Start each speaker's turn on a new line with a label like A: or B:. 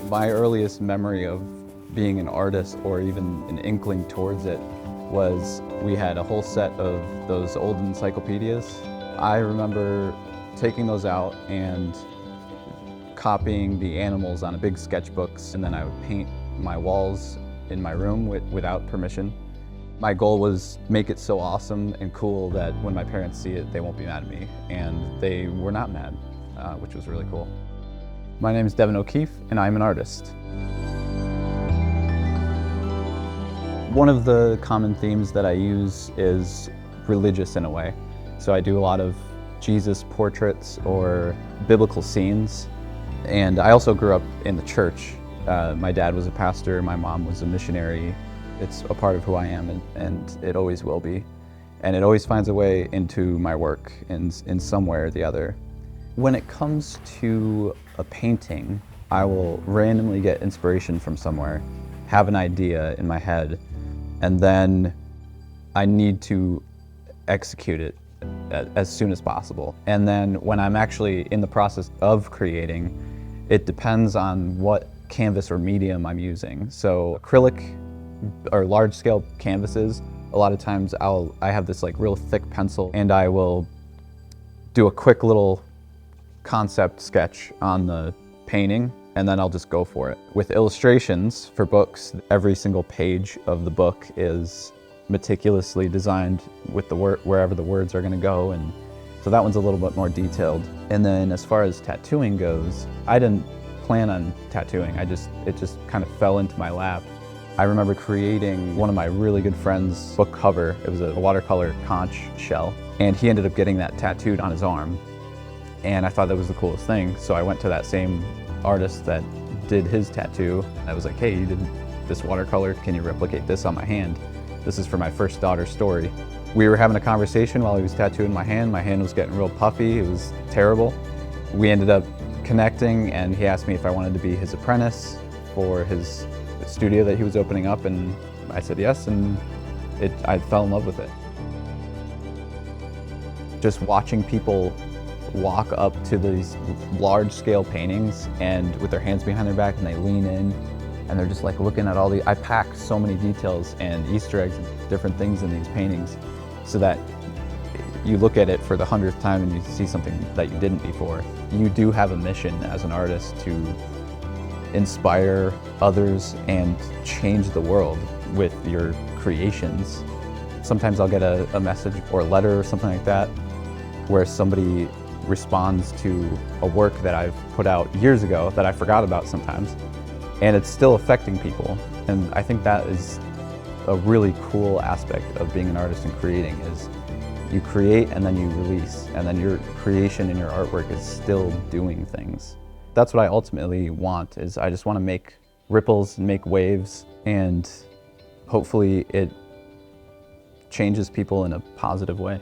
A: My earliest memory of being an artist, or even an inkling towards it, was we had a whole set of those old encyclopedias. I remember taking those out and copying the animals on a big sketchbooks, and then I would paint my walls in my room without permission. My goal was make it so awesome and cool that when my parents see it, they won't be mad at me. And they were not mad, which was really cool. My name is Devin O'Keefe, and I'm an artist. One of the common themes that I use is religious in a way. So I do a lot of Jesus portraits or biblical scenes. And I also grew up in the church. My dad was a pastor, my mom was a missionary. It's a part of who I am, and it always will be. And it always finds a way into my work in some way or the other. When it comes to a painting, I will randomly get inspiration from somewhere, have an idea in my head, and then I need to execute it as soon as possible. And then when I'm actually in the process of creating, it depends on what canvas or medium I'm using. So acrylic or large scale canvases, a lot of times I have this like real thick pencil, and I will do a quick little concept sketch on the painting, and then I'll just go for it. With illustrations for books, every single page of the book is meticulously designed with the wherever the words are going to go, and so that one's a little bit more detailed. And then as far as tattooing goes, I didn't plan on tattooing. It just kind of fell into my lap. I remember creating one of my really good friend's book cover. It was a watercolor conch shell, and he ended up getting that tattooed on his arm. And I thought that was the coolest thing, so I went to that same artist that did his tattoo. I was like, hey, you did this watercolor, can you replicate this on my hand? This is for my first daughter's story. We were having a conversation while he was tattooing my hand. My hand was getting real puffy, it was terrible. We ended up connecting, and he asked me if I wanted to be his apprentice for his studio that he was opening up, and I said yes, and I fell in love with it. Just watching people walk up to these large-scale paintings and with their hands behind their back, and they lean in and they're just like looking at I pack so many details and Easter eggs and different things in these paintings so that you look at it for the 100th time and you see something that you didn't before. You do have a mission as an artist to inspire others and change the world with your creations. Sometimes I'll get a message or a letter or something like that where somebody responds to a work that I've put out years ago that I forgot about sometimes, and it's still affecting people. And I think that is a really cool aspect of being an artist and creating, is you create and then you release, and then your creation and your artwork is still doing things. That's what I ultimately want, is I just want to make ripples and make waves, and hopefully it changes people in a positive way.